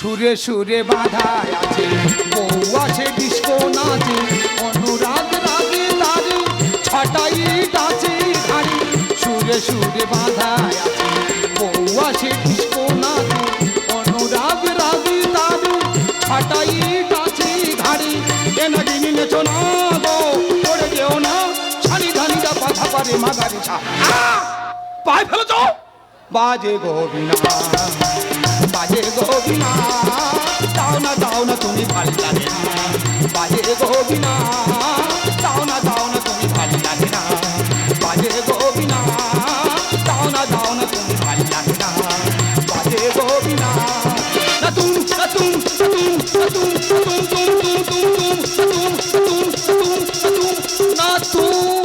সুরে সুরে বাঁধায় আছে, বউ আছে ডিস্কো নাচে, অনুরাগ রাগে তারে ছটাই ডাচে ঘাড়ি। সুরে সুরে বাঁধায় আছে, বউ আছে ডিস্কো নাচে, অনুরাগ রাগে তারে ছটাই ডাচে ঘাড়ি। এ নাকি নেচো না গো, পড়ে যেও না, ছানি ধানিটা পাথা পারে মাগারি ছা। পায়ে ফেলেছ, বাজে গোবিনা বাজে গোবিনা, দাও না তুমি ভালো লাগে না, বাজে গোবিনা দাও না তুমি ভালো লাগে না, বাজে গোবিনা দাও না তুমি ভালো লাগে না, বাজে গোবিনা। না তুম না তুম না তুম তুম তুম তুম তুম তুম তুম না তুম।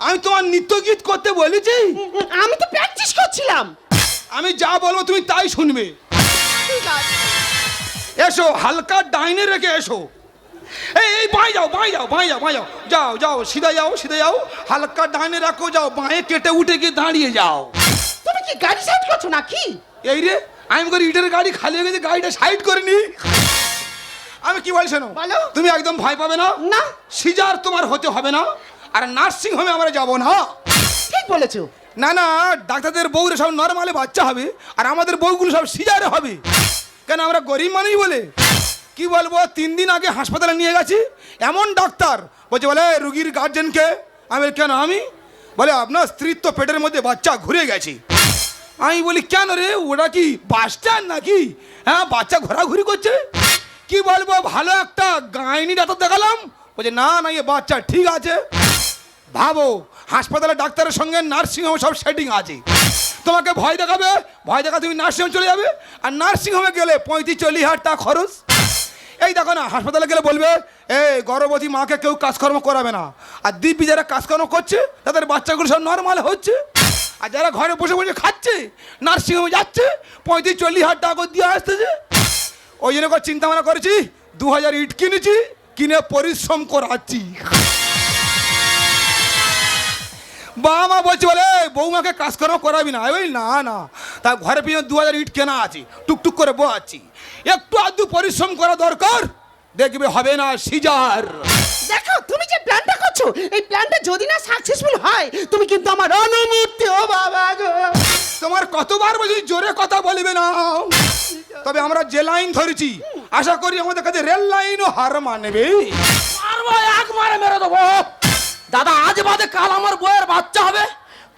আমি তোমার নৃত্য গীত করতে বলেছি? আমি তো প্র্যাকটিস করছিলাম। আমি যা বলবো তুমি তাই শুনবে। ঠিক আছে। এসো, হালকা ডাইনে রেখে এসো। এই বাঁয়ে যাও, বাঁয়ে যাও, বাঁয়ে যাও, বাঁয়ে যাও, যাও যাও, সিধা যাও, সিধা যাও, হালকা ডাইনে রাখো, যাও বাঁয়ে কেটে উঠে গিয়ে দাঁড়িয়ে যাও। তুমি কি গাড়ি সাইড করছো নাকি? এই রে, আমি করে ইটের গাড়ি খালি হয়ে গেছে, গাড়িটা সাইড করে নি। আমি কি বলছি শোনো, বলো। তুমি একদম ভয় পাবে না, না। সিজার তোমার হতে হবে না, আর নার্সিং হোমে আমরা যাবো না। ঠিক বলেছো। না না, ডাক্তারদের বউরা সব নর্মালে বাচ্চা হবে, আর আমাদের বউগুলো সব সিজারে হবে। কেন, আমরা গরিব মানুষ বলে। কি বলবো, 3 দিন আগে হাসপাতালে নিয়ে গেছি, এমন ডাক্তার বলে রুগীর গার্জেনকে। আমি বলি কেন? আমি বলে আপনার স্ত্রীর তো পেটের মধ্যে বাচ্চা ঘুরে গেছে। আমি বলি কেন রে, ওটা কি বাস স্ট্যান্ড নাকি? হ্যাঁ, বাচ্চা ঘোরাঘুরি করছে। কি বলবো, ভালো একটা গাইনি ডাক্তার দেখালাম, বলছে না না, এ বাচ্চা ঠিক আছে। ভাবো, হাসপাতালে ডাক্তারের সঙ্গে নার্সিংহোমে সব সেটিং আছে। তোমাকে ভয় দেখাবে, ভয় দেখা তুমি নার্সিংহোমে চলে যাবে, আর নার্সিংহোমে গেলে 35-40 হাজার টাকা খরচ। এই দেখো না, হাসপাতালে গেলে বলবে এই গর্ভবতী মাকে কেউ কাজকর্ম করাবে না, আর দিব্যি যারা কাজকর্ম করছে তাদের বাচ্চাগুলো সব নর্মাল হচ্ছে, আর যারা ঘরে বসে বসে খাচ্ছে নার্সিংহোমে যাচ্ছে 35-40 হাজার টাকা দিয়ে আসতেছে। ওই জন্য চিন্তা ভাবনা করেছি, 2000 ইট কিনেছি, কিনে পরিশ্রম করাচ্ছি। বাবা মা বলছে বলে বৌমাকে কাজকর্ম করাবি না। ওই না না, তা ঘরে পিছনে 2000 ইট কেনা আছে, টুকটুক করে বোয়াচ্ছি, একটু আধটু পরিশ্রম করা দরকার, দেখবে হবে না সিজার। দেখো, তুমি যে প্ল্যানটা করছো, এই প্ল্যানটা যদি না সাকসেসফুল হয়, তুমি কিন্তু আমার অনুমতি। ও বাবা গো, তোমার কতবার বলছি জোরে কথা বলবে না। তবে আমরা যে লাইন ধরেছি, আশা করি আমাদের কাছে রেল লাইনও হার মানবে। মারবো, এক মারে মেরে দেবো। দাদা, আজ বাদে কাল আমার বউয়ের বাচ্চা হবে।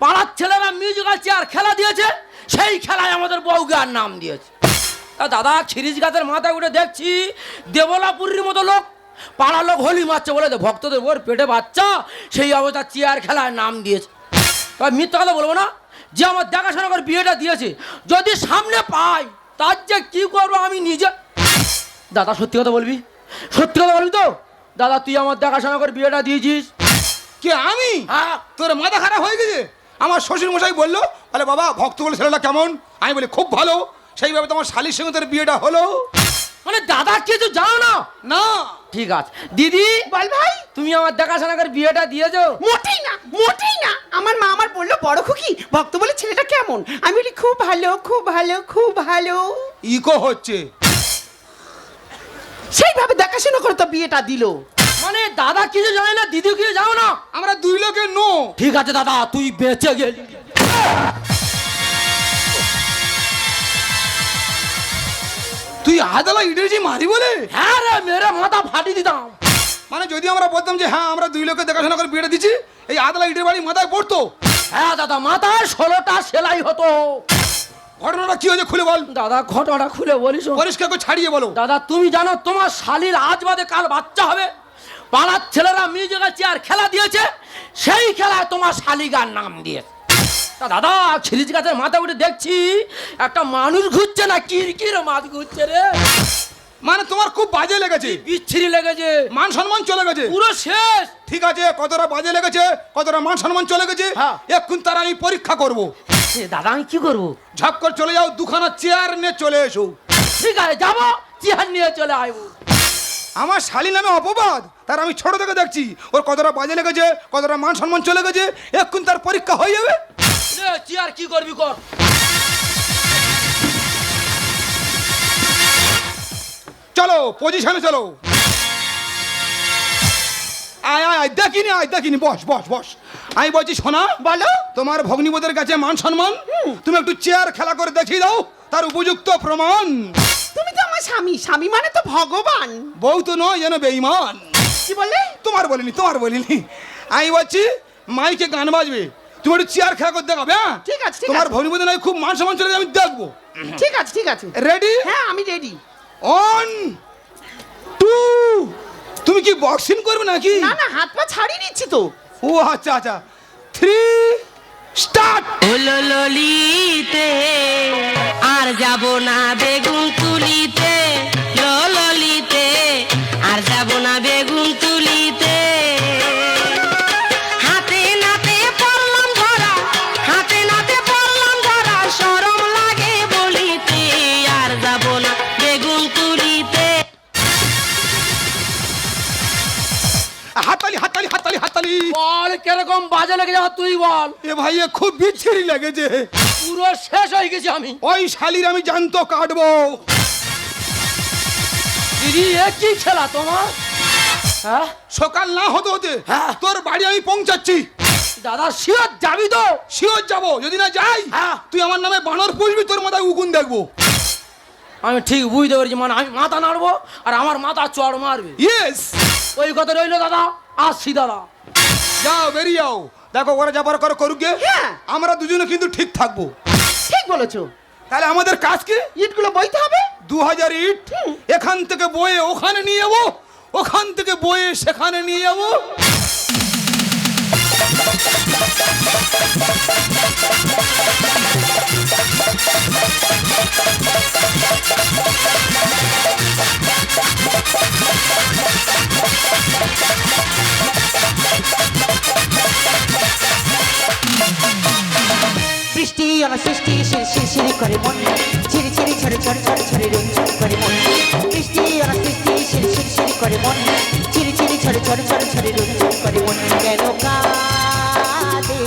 পাড়ার ছেলেরা মিউজিক্যাল চেয়ার খেলা দিয়েছে, সেই খেলায় আমাদের বউকে আর নাম দিয়েছে। তা দাদা, খিরিজ গাছের মাথায় উঠে দেখছি দেবলাপুরীর মতো লোক, পাড়ার লোক হোলি মারছে বলে ভক্তদের ওর পেটে বাচ্চা, সেই অবস্থা চেয়ার খেলায় নাম দিয়েছে। তবে মিথ্যা কথা বলবো না, যে আমার দেখাশোনা করে বিয়েটা দিয়েছে, যদি সামনে পাই তার যে কি করবো আমি নিজে। দাদা, সত্যি কথা বলবি? সত্যি কথা বলবি তো? দাদা, তুই আমার দেখাশোনা করে বিয়েটা দিয়েছিস। কে আমি? হ্যাঁ। তোর মাথা খারাপ হয়ে গেছে? আমার শ্বশুর মশাই বললো, বলে বাবা ভক্ত বলে ছেলেটা কেমন? আমি বলি খুব ভালো। সেইভাবে তোমার শালির সঙ্গে তোর বিয়েটা হলো। মানে দাদা কিছু জানো না? না। ঠিক আছে দিদি, বল ভাই। তুমি আমার দেখাশোনা করে বিয়েটা দিয়েছো? মোটেই না, মোটেই না। আমার মা আমার বললো, বড় খুকি ভক্ত বলে ছেলেটা কেমন? আমি বলি খুব ভালো, খুব ভালো, খুব ভালো। ইকো হচ্ছে। সেইভাবে দেখাশোনা করে তো বিয়েটা দিল। মানে দাদা কিছু জানে না, দিদি কিছু জানো না? আমরা 2 লোকের নো। ঠিক আছে দাদা, তুই বেঁচে গেলি। তুই আদালা ইডেছি মারি বলে? হ্যাঁ রে, মেরে মাথা ফাটিয়ে দিতাম। মানে যদি আমরা বলতাম যে হ্যাঁ আমরা 2 লোকের দেখাশোনা করে বিয়েটা দিচ্ছি, এই আদালা ইটের বাড়ি মাথায় পড়তো? হ্যাঁ দাদা, মাথায় 16টা সেলাই হতো। ঘটনাটা কি হয়েছে খুলে বল। দাদা, ঘটনাটা খুলে বলিস। পরিষ্কার করে ছাড়িয়ে বলো। দাদা, তুমি জানো তোমার শালির আজ বাদে কাল বাচ্চা হবে? পাড়ার ছেলেরা মিউজিক্যাল চেয়ার খেলা দিয়েছে, সেই খেলায় তোমার শালিগার নাম দিয়েছে। তা দাদা, খিরিজ গাছের মাথা উঠে দেখছি একটা মানুষ ঘুরছে না কিরকির মাছ ঘুরছে রে। মানে তোমার খুব বাজে লেগেছে? বিচ্ছিরি লেগেছে, মান সম্মান চলে গেছে পুরো শেষ। ঠিক আছে, কতটা বাজে লেগেছে, কতটা মান সম্মান চলে গেছে, হ্যাঁ। এখন তার আমি পরীক্ষা করব। দাদা, আমি কি করবো? ঝপ করে চলে যাও, 2খানা চেয়ার নিয়ে চলে এসো। ঠিক আছে, যাবো, চেয়ার নিয়ে চলে আসবো। আমার শালি নামে অপবাদ, তার আমি ছোট থেকে দেখছি ওর কতটা বাজে লেগেছে, কতটা মান সম্মান চলে গেছে, এখন তার পরীক্ষা হয়ে যাবে। চেয়ার কি করবি কর। চলো পজিশনে চলো। আয় আয় আয়, দেখিনি বস বস বস। আমি বলছি শোনা, বলো। তোমার ভগ্নিপতির কাছে মান সম্মান, তুমি একটু চেয়ার খেলা করে দেখিয়ে দাও তার উপযুক্ত প্রমাণ। তুমি তো আমার স্বামী, স্বামী মানে তো ভগবান। বউ তো নয় যেন বেঈমান। কি বলে? তোমার বলিনি। আমি বলছি মাইকে গান বাজবে, তুমি একটু চেয়ার খেলা করে দেখাবে। হ্যাঁ ঠিক আছে, ঠিক তোমার আছে। ভগ্নিপতি নয় খুব মান সম্মান চলে যাবে, আমি দেখবো। ঠিক আছে, ঠিক আছে। রেডি? হ্যাঁ আমি রেডি। 1 2। তুমি কি বক্সিং করবে নাকি? না না, হাত পা ছাড়িয়ে নিচ্ছি তো। ও আচ্ছা আচ্ছা, 3 স্টার্ট। হলো ললিতে আর যাব না বেগুন তুলিতে, ললিতে আর যাব না বেগুন তুলিতে। হাতে নাতে পড়লাম ধরা, হাতে নাতে পড়লাম ধরা, শরম লাগে বলিতে আর যাব না বেগুন তুলিতে। হাততালি। বল কিরকম বাজে লেগে যাওয়া তুই বল। এ ভাই এ খুব বিচ্ছিরি লেগেছে। পুরো শেষ হয়ে গেছি আমি। ওই শালির আমি জানতো কাটবো। দিদি এ কি খেলা তোমার? হ্যাঁ সকাল না হতে হতে হ্যাঁ। তোর বাড়ি আমি পৌঁছাচ্ছি। দাদা শিওর যাবি তো? শিওর যাবো, যদি না যাই হ্যাঁ। তুই আমার নামে বানর পুষবি, তোর মাথায় উকুন দেখবো। আমি ঠিক বুঝতে পারছি, মানে আমি মাথা নাড়বো আর আমার মাথা চড় মারবে। ইয়েস, ওই কথা রইলো দাদা, আসছি দাদা। যাও বেরিয়ে যাও। দেখো ওরা যাবার করে করুক গে, হ্যাঁ। আমরা দুজনে কিন্তু ঠিক থাকবো। ঠিক বলেছো। তাহলে আমাদের কাজ কি? ইটগুলো বইতে হবে। 2000 ইট এখান থেকে বয়ে ওখানে নিয়ে যাবো, ওখান থেকে বয়ে সেখানে নিয়ে যাবো। বৃষ্টি অনাসৃষ্টি শিরশিরি করে মন, ছিড়ি ছিড়ি ছড়ে ছড়ে ছড়ে ছড়ে রঞ্জন করে মন। বৃষ্টি অনাসৃষ্টি শিরশিরি করে মন, ছিড়ি ছিড়ি ছড়ে ছড়ে ছড়ে ছড়ে রঞ্জন করে মন। কেন কাঁদে,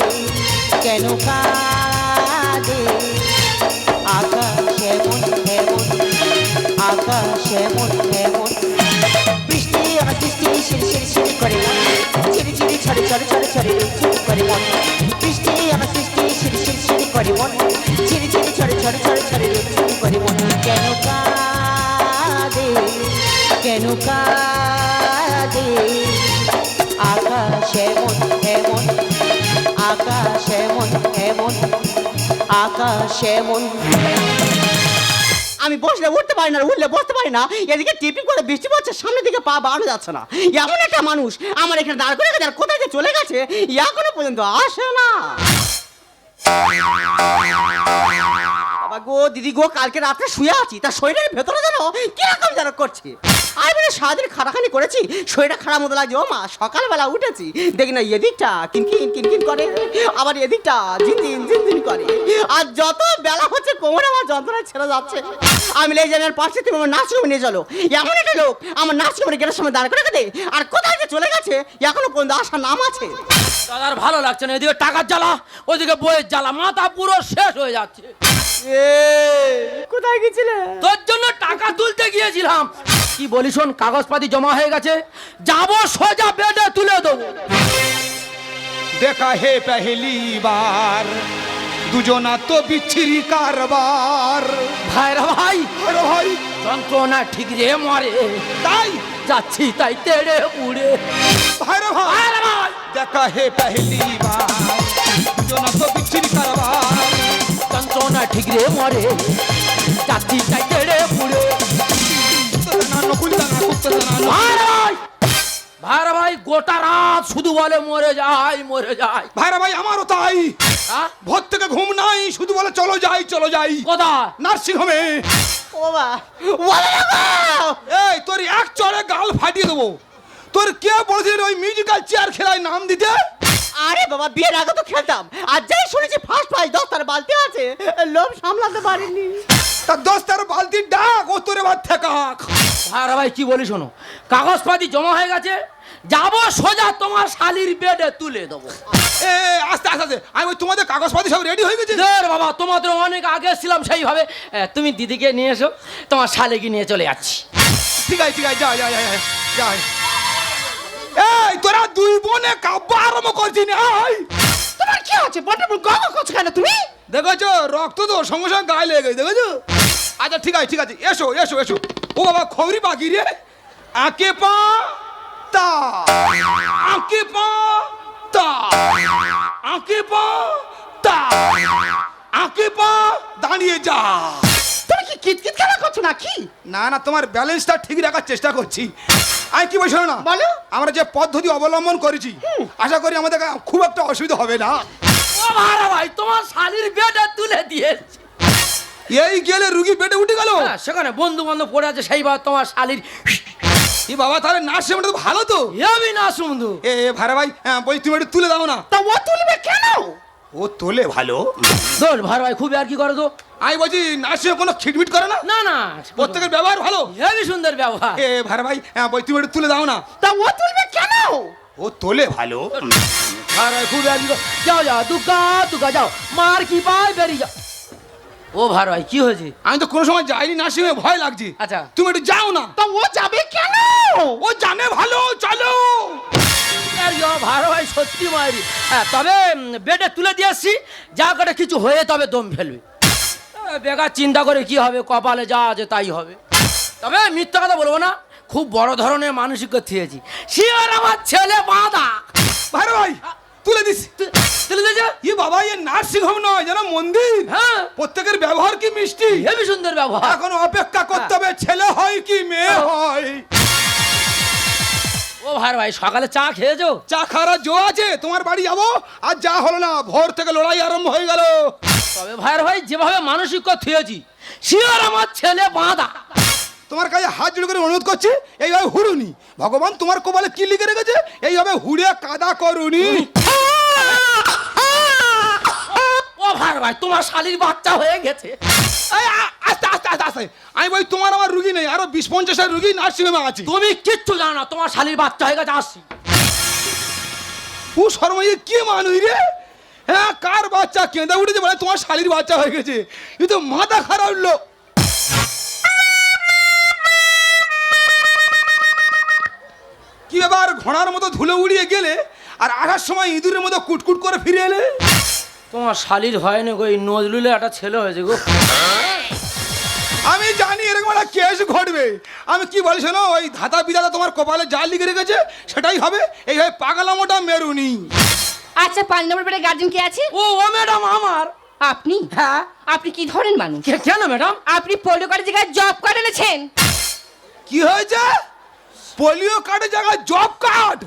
কেন কাঁদে আকাশ এমন এমন, আকাশ এমন এমন। বৃষ্টি অনাসৃষ্টি শিরশিরি করে মন, ছিড়ি ছিড়ি ছড়ে ছড়ে ছড়ে ছড়ে রঞ্জন করে মন। বৃষ্টি অনাসৃষ্টি শিরশিরি করে মন, ছিড়ি ছিড়ি ছড়ে ছড়ে ছড়ে ছড়ে রঞ্জন করে মন। কেন কাঁদে, কেন কাঁদে আকাশ এমন এমন, আকাশ এমন এমন, আকাশ এমন। আমি বসলে উঠতে পারি না, উঠলে বসতে পারি না। এদিকে টিপি করে বৃষ্টি পড়ছে, সামনের দিকে পা বাড়ানো যাচ্ছে না। এমন একটা মানুষ আমার এখানে দাঁড় করে গেছে, আর কোথায় যে চলে গেছে এখনো পর্যন্ত আসে না। বাবা গো, দিদি গো, কালকে রাত্রে শুয়ে আছি, তার শরীরের ভেতরে যেন কিরকম যেন করছে। আমি বলে সারাদিন খাটাখানি করেছি, শরীরটা খারাপ মতো লাগছে। ও মা, সকালবেলা উঠেছি দেখি না এদিকটা কিনকিন কিনকিন করে, আবার এদিকটা ঝিনঝিন ঝিনঝিন করে। আর যত বেলা হচ্ছে কোমরে আমার যন্ত্রণা ছেড়ে যাচ্ছে। আমি লেজানের পাশে তুমি আমার নার্সিংহোমে নিয়ে চলো। এমন একটা লোক আমার নার্সিংহোমের গেটের সামনে দাঁড় করে রেখে দে, আর কোথায় যে চলে গেছে এখনো পর্যন্ত আসার নাম আছে। দাদার ভালো লাগছে না, এদিকে টাকার জ্বালা ওদিকে বইয়ের জ্বালা, মাথা পুরো শেষ হয়ে যাচ্ছে। কোথায় গেছিলে? তোর জন্য টাকা তুলতে গিয়েছিলাম। কি বলি শোন, কাগজপাতি জমা হয়ে গেছে, যাবো সোজা বেডে তুলে দেবো। দেখা হে পেহলি বার, দুজনা তো বিচ্ছিরি কারবার। ভাইরা ভাই, আরে ভাই যন্ত্রণা ঠিক রে মরে, তাই যাচ্ছি তাই তেড়ে পুড়ে। ভাইরা ভাই, ভাইরা ভাই, দেখা হে পেহলি বার, দুজনা তো বিচ্ছিরি কারবার। যন্ত্রণা ঠিক রে মরে, যাচ্ছি তাই তেড়ে পুড়ে। ভাইরা ভাই, গোটা রাত শুধু বলে মরে যায় মরে যায়। ভাইরা ভাই আমারও তাই, হ্যাঁ? ভোর থেকে ঘুম নাই, শুধু বলে চলো যাই চলো যাই। কোথায়? নার্সিং হোমে। ও মা, বলে না গো। এই তোর এক চড়ে গাল ফাটিয়ে দেবো। তোর কে বলেছিল ওই মিউজিক্যাল চেয়ার খেলায় নাম দিতে? আরে বাবা, বিয়ের আগে তো খেলতাম, আর যাই শুনেছি ফার্স্ট প্রাইজ 10টার বালতি আছে, লোভ সামলাতে পারিনি। তার 10টার বালতি ডাক, ও তোর এবার ঠেকাক। ভাইরা ভাই কি বলি শোনো, কাগজপাতি জমা হয়ে গেছে, যাবো সোজা তোমার শালির বেডে তুলে দেবো। এ আস্তে আস্তে আস্তে, আমি ওই তোমাদের কাগজপাতি সব রেডি হয়ে গেছে। দের বাবা, তোমাদের অনেক আগে ছিলাম সেইভাবে। তুমি দিদিকে নিয়ে এসো, তোমার শালিকে নিয়ে চলে যাচ্ছি। ঠিক আছে যা যা যা যা, যা এই তোরা দুই বোনে কাব্য আরম্ভ করছিস আয় তোমার কি আছে বটে গঙ্গা করছো কেন তুমি? দেখেছো রক্ত তো সঙ্গে সঙ্গে গায়ে লেগে গেছে দেখেছো। আচ্ছা ঠিক আছে এসো এসো এসো। ও বাবা খবরি পাখি রে আঁকে পা তা আঁকে পা তা আঁকে পা তা আঁকে পা দাঁড়িয়ে যা। তুমি কি কিতকিত খেলা করছো নাকি? না না তোমার ব্যালেন্সটা ঠিক রাখার চেষ্টা করছি। আমি কি বলছো না বলো। আমরা যে পদ্ধতি অবলম্বন করেছি আশা করি আমাদের খুব একটা অসুবিধা হবে না। ও ভাড়া ভাই তোমার শালির বেটা তুলে দিয়েছে। এই গেলে রুগী পেটে উঠে গেল। হ্যাঁ, সেখানে বন্ধু বান্ধব পড়ে আছে সেইবার তোমার শালির এ বাবা তাহলে নার্সিংটা তো ভালো তো। হেবি না বন্ধু। এ ভাড়া ভাই বলছি তুমি একটু তুলে দাও না। তা ও তুলবে কেন? ও তোলে ভালো। দোল ভাড়া ভাই খুব আর কি করো তো। আমি বলছি নার্সিং কোনো খিটমিট করে না, না না প্রত্যেকের ব্যবহার ভালো। হেবি সুন্দর ব্যবহার। এ ভাড়া ভাই বলছি তুমি একটু তুলে দাও না। তা ও তুলবে কেন? ও তোলে ভালো। ভাড়া ভাই খুব আর কি যাও যাও দুকা যাও মার কি পায় বেরিয়ে যাও। ও ভাড়া ভাই কি হয়েছে? আমি তো কোনো সময় যাইনি নার্সিং হোমে, ভয় লাগছে। আচ্ছা। তুমি একটু যাও না। তা ও যাবে কেন? ও জানে ভালো, চলো। ভাড়া ভাই সত্যি মারি। হ্যাঁ তবে বেডে তুলে দিয়ে আসছি, যা করে কিছু হয়ে তবে দম ফেলবে। বেকার চিন্তা করে কি হবে, কপালে যা আছে তাই হবে। তবে মিথ্যা কথা বলবো না, খুব বড় ধরনের মানসিক থিয়েছি। শিওর আমার ছেলে বাঁধা। ভাড়া ভাই তুলে দিস। তুলে দিয়েছে? ই বাবা এ নার্সিং হোম নয় যেন মন্দির। হ্যাঁ প্রত্যেকের ব্যবহার কি মিষ্টি। হেবি সুন্দর ব্যবহার। এখন অপেক্ষা করতে হবে ছেলে হয় কি মেয়ে হয়। ও ভাড়া ভাই সকালে চা খেয়েছো? চা খাওয়ার জো আছে, তোমার বাড়ি যাবো আর যা হলো না, ভোর থেকে লড়াই আরম্ভ হয়ে গেল। তবে ভাইয়ের ভাই যেভাবে মানসিক থিয়েছি, শিওর আমার ছেলে বাঁধা। তোমার কাছে হাত জোড় করে অনুরোধ করছি, এইভাবে হুড়ুনি। ভগবান তোমার কপালে কি লিখে রেখেছে, এইভাবে হুড়ে কাদা করুনি। ও ভাইয়ের ভাই তোমার শালির বাচ্চা হয়ে গেছে। এই, আস্তে আস্তে আস্তে আস্তে। আমি বলি তোমার আমার রুগী নেই, আরো 20-50 রুগী নার্সিং হোমে আছে। তুমি কিচ্ছু জানো না, তোমার শালির বাচ্চা হয়ে গেছে। আসছি। ও শর্মাই কি মানুষ রে। হ্যাঁ কার বাচ্চা কেঁদে উঠেছে বলে তোমার শালির বাচ্চা হয়ে গেছে। এ তো মাথা খারাপ লোক। কি ব্যাপার, ঘোড়ার মতো ধুলো উড়িয়ে গেলে আর আসার সময় ইঁদুরের মতো কুটকুট করে ফিরে এলে। তোমার শালির হয়নি গো, এই নজরুলে একটা ছেলে হয়েছে গো। আমি জানি এরকম একটা কেস ঘটবে। আমি কি বলি শোনো, ওই ধাতা বিধাতা তোমার কপালে যা লিখে রেখেছে সেটাই হবে। এইভাবে পাগলামোটা মেরুনি। আচ্ছা 5 নম্বর বেডে গার্জেন কে আছে? ও ম্যাডাম আমার। আপনি? হ্যাঁ। আপনি কি ধরনের মানুষ? কেন ম্যাডাম? আপনি পোলিও কার্ডের জায়গায় জব কার্ড এনেছেন। কি হয়েছে? পোলিও কার্ডের জায়গায় জব কার্ড।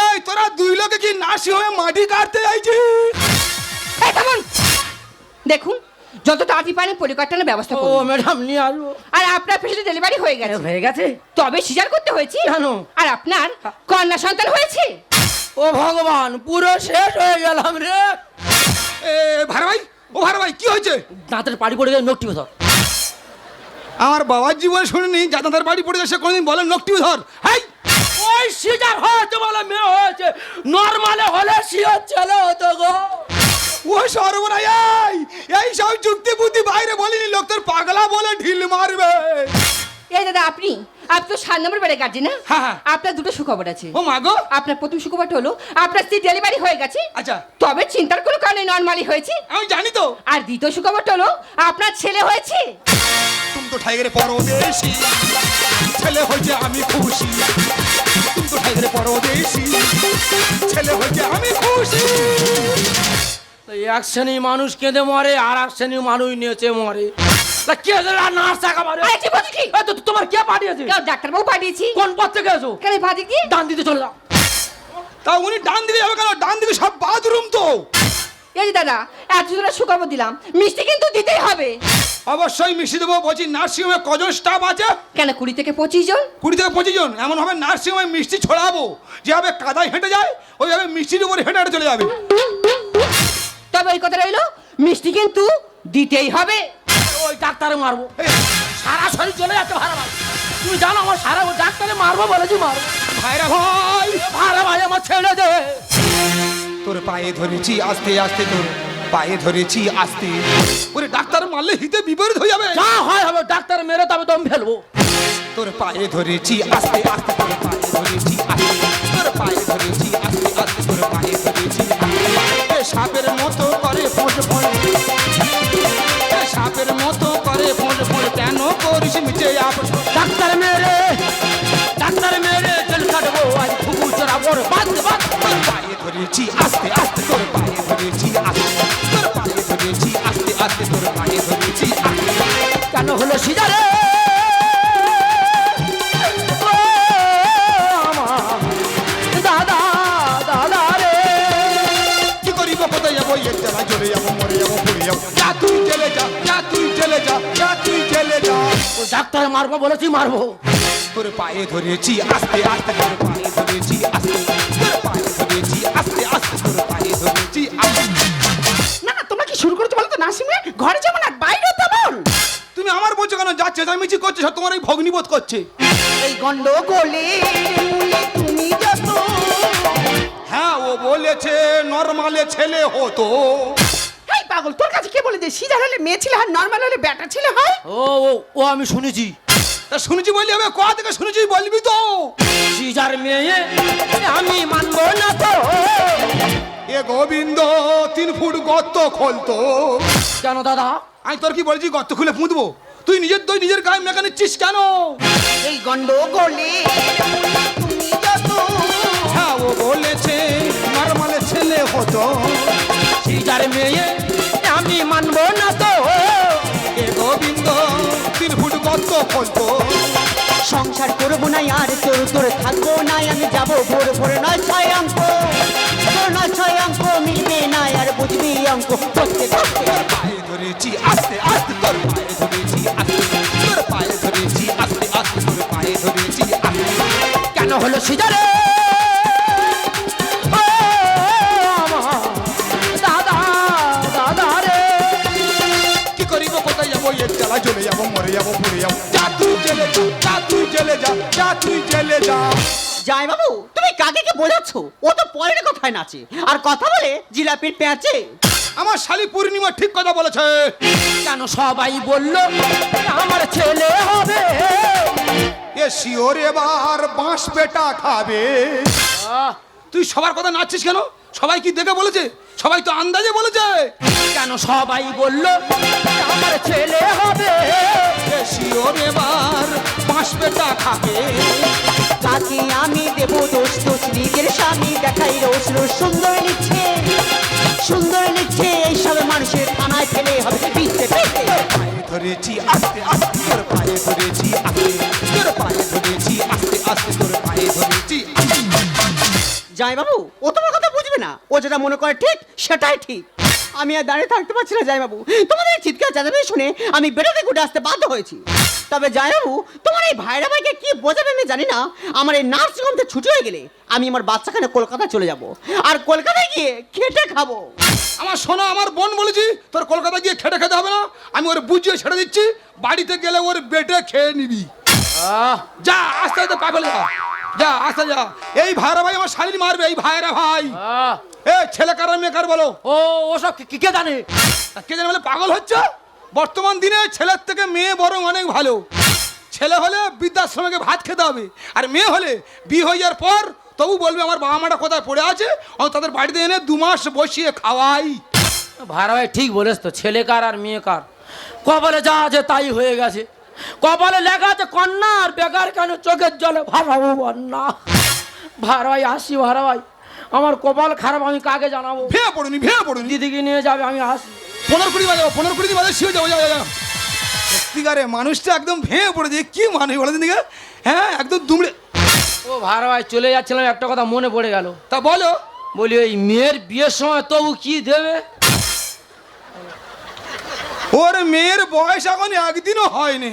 এই তোরা দুই লোকে কি নার্সিং হোমে মাটি কাটতে যাইছিস? এই থামুন। দেখুন যত তাড়াতাড়ি পারেন পোলিও কার্ডটার ব্যবস্থা ও করুন। ম্যাডাম নিয়ে আসবো। আর আপনার পেশেন্টের ডেলিভারি হয়ে গেছে। হয়ে গেছে? তবে সিজার করতে হয়েছে। কেন? আর আপনার কন্যা সন্তান হয়েছে। ও ভগবান, পুরো শেষ হয়ে গেলাম রে। এ ভাড়া ভাই, ও ভাড়া ভাই কি হয়েছে? দাঁতের পাড়ি পড়ে গেছে, নকটি ধর। আমার বাবার জীবনে শুনিনি যাদের বাড়ি পড়ে সে কোনোদিন বলেন নকটিও ধর। হাই ওই সিজার হয়েছে বলে মেয়ে হয়েছে, নরমালে হলে সিও ছেলে হতো গো। ও সর্বনাশ, এই সব যুক্তি বুদ্ধি বাইরে বলিনি, লোক তোর পাগলা বলে ঢিল মারবে। এই দাদা আপনি তো 7 নম্বর বেডে গার্জেন না? হ্যাঁ, হ্যাঁ। আপনার দুটো সুখবর আছে। ও মা গো। আপনার প্রথম সুখবরটা হলো আপনার স্ত্রী ডেলিভারি হয়ে গেছে। আচ্ছা তবে চিন্তার কোনো কারণে নরমালি হয়েছে। আমি জানি তো। আর দ্বিতীয় সুখবরটা হলো আপনার ছেলে হয়েছে। তুমি তো ঠাইগরে পরদেশি, ছেলে হয়েছে আমি খুশি। তুমি তো ঠাইগরে পরদেশি, ছেলে হয়েছে আমি খুশি। এক শ্রেণী মানুষ কেঁদে মরে, আর এক শ্রেণী মানুষ নেচে মরে। তা কে নার্স একেবারে। আরে কি বলছো কি? তোমার কে পাঠিয়েছে? কেউ ডাক্তারবাবু পাঠিয়েছি। কোন পথ থেকে এসো? কেন ভাজি কি? ডান দিতে চলে যাও। তা উনি ডান দিকে যাবে কেন? ডান দিকে সব বাথরুম তো। এই যে দাদা এত জোরে সুখবর দিলাম, মিষ্টি কিন্তু দিতেই হবে। অবশ্যই মিশিয়ে দেবো। বলছি নার্সিং হোমে কজন স্টাফ আছে? কেন 20 থেকে 25 জন? 20 থেকে 25 জন। এমন ভাবে নার্সিং হোমে মিষ্টি ছড়াবো যেভাবে কাদায় হেঁটে যায় ওইভাবে মিষ্টির উপরে হেঁটে হেঁটে চলে যাবে। তবে ওই কথা রইলো, মিষ্টি কিন্তু দিতেই হবে। ওই ডাক্তারে মারবো। সারা শরীর চলে যাচ্ছে ভাড়া ভাই। তুমি জানো আমার সারা ডাক্তারে মারবো বলেছি, মারবো। ভাইরা ভাই, ভাড়া ভাই আমার ছেড়ে দে। তোর পায়ে ধরেছি আস্তে আস্তে, তোর পায়ে ধরেছি আস্তে। ওরে ডাক্তার মারলে হিতে বিপরীত হয়ে যাবে। যা হয় হবে, ডাক্তার মেরে তবে দম ফেলবো। তোর পায়ে ধরেছি আস্তে আস্তে, তোর পায়ে ধরেছি আস্তে, তোর পায়ে ধরেছি আস্তে আস্তে, তোর পায়ে ধরেছি আস্তে। এ সাপের মতো করে ফোঁস ফোঁস, এ সাপের মতো করে ফোঁস ফোঁস, কেন করিস মিছে আপস। ডাক্তার মেরে চল কাটবো, আজ ফুকুর চড়াবো, বাদ বাদ। তোর পায়ে ধরেছি আস্তে আস্তে, তোর পায়ে ধরেছি আস্তে, তোর পায়ে ধরেছি আস্তে আস্তে, তোর পায়ে ধরেছি আস্তে। কেন হলো সিজারে দাদা দাদা রে? কি করিব, কোথায় যাবো, এর জ্বালা জ্বলে যাবো, মরে যাবো, পড়ে যাবো। যা তুই জেলে যা, যা তুই জেলে যা, যা তুই জেলে যা। ও ডাক্তার মারবো বলেছি, মারবো। তোর পায়ে ধরেছি আস্তে আস্তে, তোর পায়ে ধরেছি আস্তে, তোর পায়ে ধরেছি আস্তে আস্তে, তোর পায়ে ধরেছি আস্তে। না না, তোমরা কি শুরু করেছো বলো তো নাসিমে? ঘরে যেমন আর বাইরে তেমন। তুমি আমার বলছো কেন? যা চেঁচামেচি করছে সব তোমার এই ভগ্নিবোধ করছে। এই গন্ডগোলে তুমি যত। হ্যাঁ, ও বলেছে নরমালে ছেলে হতো। এই পাগল, তোর কাছে কে বলে যে সিজার হলে মেয়ে ছেলে হয়, নর্মাল হলে ব্যাটা ছেলে হয়? ও ও ও আমি শুনেছি। তা শুনেছি বললি হবে? কোথা থেকে শুনেছি বলবি তো। সিজার মেয়ে আমি মানবো না তো। এ গোবিন্দ 3 ফুট গর্ত খোলতো। কেন দাদা? আমি তোর কি বলছি গর্ত খুলে পুঁতবো? তুই নিজের দই নিজের গায়ে মেখে নিচ্ছিস কেন? এই গন্ডগোলে তুমি যত। হ্যাঁ, ও বলেছে নরমালে ছেলে হতো। সিজার মেয়ে আমি মানবো না তো। এ গোবিন্দ 3 ফুট গর্ত খোলতো। সংসার করবো না আর তোর তোর থাকবো না, আমি যাবো ভোর ভোর নয় 6 অঙ্ক, তোর নয় 6 অঙ্ক মিলবে না আর বুঝবি অঙ্ক করতে করতে। তোর পায়ে ধরেছি আস্তে আস্তে, তোর পায়ে ধরেছি আস্তে, তোর পায়ে ধরেছি আস্তে আস্তে, তোর পায়ে ধরেছি আস্তে। কেন হলো সিজারে ও আমার দাদা দাদা রে? কি করিব, কোথায় যাবো, এর জ্বালা জ্বলে যাবো, মরে যাবো, পড়ে যাবো। যা তুই জেলে যা, যা তুই জেলে যা, যা তুই জেলে যা। যাই বাবু, তুমি কাকে কে বোঝাচ্ছ? ও তো পরের কথায় নাচে আর কথা বলে জিলাপির পেঁচে। আমার শালি পূর্ণিমা ঠিক কথা বলেছে। কেন সবাই বলল আমার ছেলে হবে? এ শিওর এবার বাঁশ পেটা খাবে। তুই সবার কথা নাচছিস কেন? সবাই কি দেখে বলেছে? সবাই তো আন্দাজে বলেছে। কেন সবাই বলল আমার ছেলে হবে? এ শিওর এবার বাঁশ পেটা খাবে। কাকে আমি দেবো দোষ, দোষ নিজের স্বামী দেখাই রোজ রোজ। সুন্দর নিচ্ছে সুন্দর নিচ্ছে, এইসব মানুষের থানায় ফেলে হবে পিছতে পিছতে। পায়ে ধরেছি আস্তে আস্তে, তোর পায়ে ধরেছি আস্তে, তোর পায়ে ধরেছি আস্তে আস্তে, তোর পায়ে ধরেছি আস্তে। যাই বাবু, ও তোমার কথা বুঝবে না, ও যেটা মনে করে ঠিক সেটাই ঠিক। আমি আর দাঁড়িয়ে থাকতে পারছি না যাই বাবু, তোমাদের এই চিৎকার চেঁচামেচি শুনে আমি বেরোতে ঘুরে আসতে বাধ্য হয়েছি। তবে যাই বাবু, তোমার এই ভাইরা ভাইকে কি বোঝাবে আমি জানি না। আমার এই নার্সিংহোম থেকে ছুটি হয়ে গেলে আমি আমার বাচ্চাখানে কলকাতা চলে যাব, আর কলকাতায় গিয়ে খেটে খাবো। আমার শোনা, আমার বোন বলেছি তোর কলকাতা গিয়ে খেটে খেতে হবে না। আমি ওর বুঝিয়ে ছেড়ে দিচ্ছি, বাড়িতে গেলে ওর বেটে খেয়ে নিবি। যা আস্তে আস্তে পা ফেলে যা, যা আস্তে যা। এই ভাইরা ভাই আমার শালির মারবে, এই ভাইরা ভাই। এ ছেলে কার মেয়ে কার বলো? ও ওসব কে জানে? কে জানে বলে পাগল হচ্ছে? বর্তমান দিনে ছেলের থেকে মেয়ে বরং অনেক ভালো। ছেলে হলে বৃদ্ধাশ্রমে ভাত খেতে হবে, আর মেয়ে হলে বিয়ে হয়ে যাওয়ার পর তবু বলবে আমার বাবা মাটা কোথায় পড়ে আছে, ও তাদের বাড়িতে এনে 2 মাস বসিয়ে খাওয়াই। ভাড়া ভাই ঠিক বলেছ তো, ছেলে কার আর মেয়ে কার। কপালে যা আছে তাই হয়ে গেছে। কপালে লেখা আছে কন্যা, আর বেকার কেন চোখের জলে ভাড়াবো বন্যা। ভাড়া ভাই আসি, ভাড়া ভাই আমার কপাল খারাপ, আমি কাকে জানাবো? ভেঙে পড়ুনি, ভেঙে পড়ুনি। দিদিকে নিয়ে যাবে, আমি আসি। 15-20 বাজাবো, 15-20 বাজে শুয়ে যাবো। যা সত্যিকারে মানুষটা একদম ভেঙে পড়েছে। কি মানুষ বলে দিন? হ্যাঁ, একদম দুমড়ে। ও ভাড়া ভাই চলে যাচ্ছিলাম, একটা কথা মনে পড়ে গেল। তা বলো। বলি ওই মেয়ের বিয়ের সময় তবু কি দেবে? ওর মেয়ের বয়স এখন একদিনও হয়নি,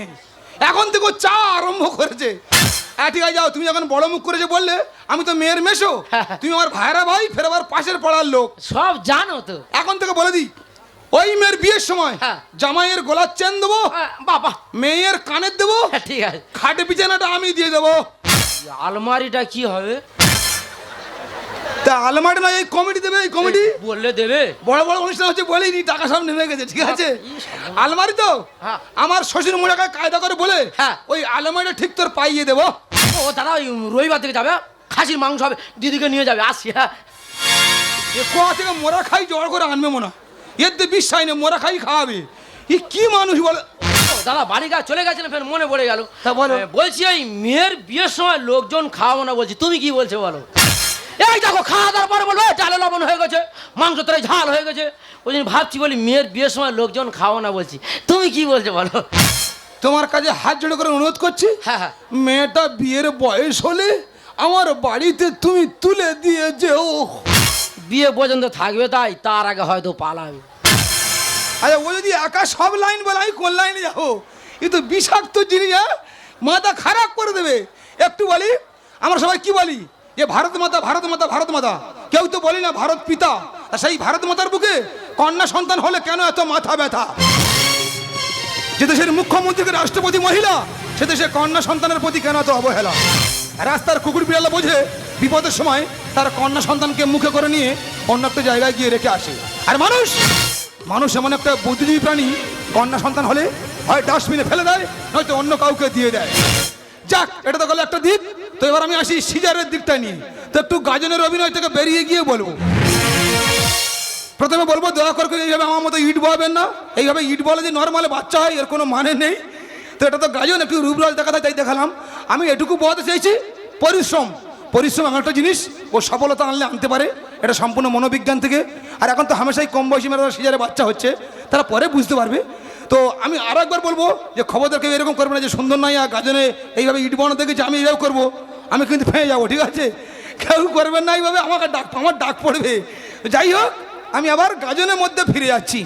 এখন থেকে ও চা আরম্ভ করেছে। হ্যাঁ ঠিক আছে, যাও। তুমি যখন বড় মুখ করেছে বললে, আমি তো মেয়ের মেশো, তুমি আমার ভাইরা ভাই, ফের আবার পাশের পাড়ার লোক। সব জানো তো। এখন থেকে বলে দিই, ওই মেয়ের বিয়ের সময় হ্যাঁ। জামাইয়ের গলার চেন দেবো, বাবা মেয়ের কানের দেবো, ঠিক আছে। খাটে বিছানাটা আমি দিয়ে দেবো। আলমারিটা কি হবে? তা আলমারি নয়, এই কমিটি দেবে, এই কমিটি বললে দেবে? বড় বড় অনুষ্ঠান হচ্ছে বলেনি, টাকা সব নেমে গেছে, ঠিক আছে? আলমারি তো হ্যাঁ। আমার শ্বশুর মোড়াকে কায়দা করে বলে হ্যাঁ। ওই আলমারিটা ঠিক তোর পাইয়ে দেবো। ও দাদা ওই রবিবার থেকে যাবে, খাসির মাংস হবে, দিদিকে নিয়ে যাবে, আসি। হ্যাঁ এ কোয়া থেকে মোরা খাই জোগাড় করে আনবে মনে হয়। এর তো বিশ্বাস নেই, মোরা খাই খাওয়াবে। এ কি মানুষ বলে। ও দাদা বাড়ি গা চলে গেছেন, ফের মনে পড়ে গেল। তা বলো। বলছি এই মেয়ের বিয়ের সময় লোকজন খাওয়াবো না বলছি, তুমি কি বলছো বলো? এই দেখো খাওয়া দাওয়ার পরে বলবো ডালে লবণ হয়ে গেছে, মাংস তরে ঝাল হয়ে গেছে, ওই জন্য ভাবছি বলি মেয়ের বিয়ের সময় লোকজন খাওয়াবো না বলছি, তুমি কি বলছো বলো? তোমার কাছে হাত জোড়ে করে অনুরোধ করছি, হ্যাঁ হ্যাঁ মেয়েটা বিয়ের বয়স হলে আমার বাড়িতে তুমি তুলে দিয়ে যেও। বিয়ে পর্যন্ত থাকবে, তাই তার আগে হয়তো পালাবে। আচ্ছা ও যদি একা সব লাইন বলে আমি কোন লাইনে যাবো? এ তো বিষাক্ত জিনিস, হ্যাঁ, মাথা খারাপ করে দেবে। একটু বলি, আমরা সবাই কি বলি যে ভারত মাতা, ভারত মাতা, ভারত মাতা, কেউ তো বলি না ভারত পিতা। আর সেই ভারত মাতার বুকে কন্যা সন্তান হলে কেন এত মাথা ব্যথা? যে দেশের মুখ্যমন্ত্রীকে রাষ্ট্রপতি মহিলা, সে দেশে কন্যা সন্তানের প্রতি কেন এত অবহেলা? রাস্তার কুকুর বিড়ালা বোঝে বিপদের সময় তার কন্যা সন্তানকে মুখে করে নিয়ে অন্য একটা জায়গায় গিয়ে রেখে আসে। আর মানুষ মানুষ এমন একটা বুদ্ধিজীবী প্রাণী, কন্যা সন্তান হলে হয় ডাস্টবিনে ফেলে দেয়, নয়তো অন্য কাউকে দিয়ে দেয়। যাক, এটা তো গেল একটা দিক। তো এবার আমি আসি সিজারের দিকটা নিয়ে। তো একটু গাজনের অভিনয় থেকে বেরিয়ে গিয়ে বলবো। প্রথমে বলবো দয়া করে এইভাবে আমার মতো ইট বলবেন না। এইভাবে ইট বলে যে নর্মালে বাচ্চা হয় এর কোনো মানে নেই। তো এটা তো গাজন, একটু রূপরাজ দেখা যায়, তাই দেখালাম। আমি এটুকু বলতে চাইছি, পরিশ্রম পরিশ্রম এমন একটা জিনিস, ও সফলতা আনলে আনতে পারে, এটা সম্পূর্ণ মনোবিজ্ঞান থেকে। আর এখন তো হামেশাই কম বয়সী মেয়েরা সিজারে বাচ্চা হচ্ছে, তারা পরে বুঝতে পারবে। তো আমি আরও একবার বলবো যে খবরদার কেউ এরকম করবে না যে সুন্দর নাই আর গাজনে এইভাবে ইট বানাতে দেখেছি আমি এইভাবে করবো, আমি কিন্তু ফেঁয়ে যাবো, ঠিক আছে? কেউ করবেন না এইভাবে, আমাকে আমার ডাক পড়বে। যাই হোক, আমি আবার গাজনের মধ্যে ফিরে যাচ্ছি।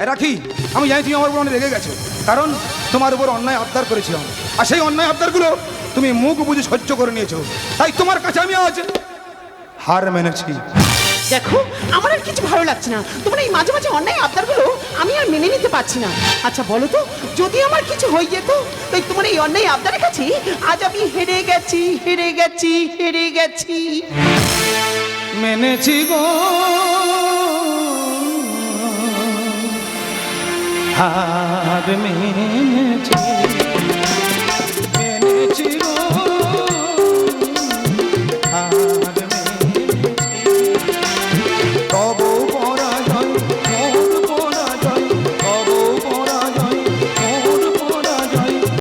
রাখি, আমি জানি তুমি আমার উপর অনেক রেগে গেছো, কারণ তোমার উপর অন্যায় আবদার করেছিলাম, আর সেই অন্যায় আবদারগুলো তুমি মুখ বুঝে সহ্য করে নিয়েছো, তাই তোমার কাছে আমি আজ হার মেনেছি। দেখো আমার আর কিছু ভালো লাগছে না, তোমার এই মাঝে মাঝে অন্যায় আবদারগুলো আমি আর মেনে নিতে পারছি না। আচ্ছা বলো তো, যদি আমার কিছু হয়ে যেত, তাই তোমার এই অন্যায় আবদারের কাছে আজ আমি হেরে গেছি, হেরে গেছি, হেরে গেছি। মেনেছি গো হার মেনেছি।